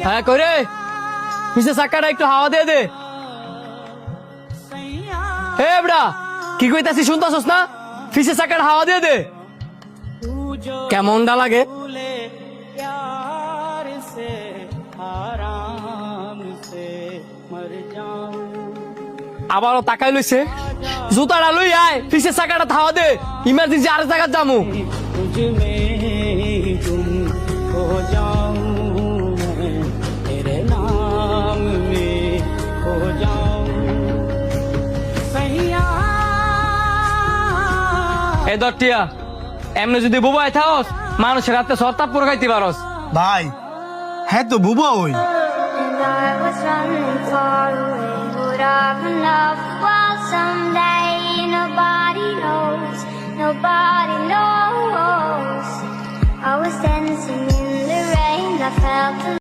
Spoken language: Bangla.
হ্যাঁ করে পিছে চাকাটা একটু হাওয়া দিয়ে দে। হে বড়া কি কইতাছি শুনতাছস না? পিছে চাকাটা হাওয়া দিয়ে দে। কেমনটা লাগে? আবারও তাকাই লইছে। জুতাটা লই আয়, পিছে চাকাটা হাওয়া দে, ইমার্জেন্সি আরেক জায়গায় যামু। এই দটিয়া এমনি যদি বুবাই থাকস মানুষের হাতে সরতাপ পুরো খাইতে পারস। ভাই হ্যাঁ তো বুবা ওই And I was running far away. Would I run up? Well, someday nobody knows. Nobody knows. I was dancing in the rain. I felt the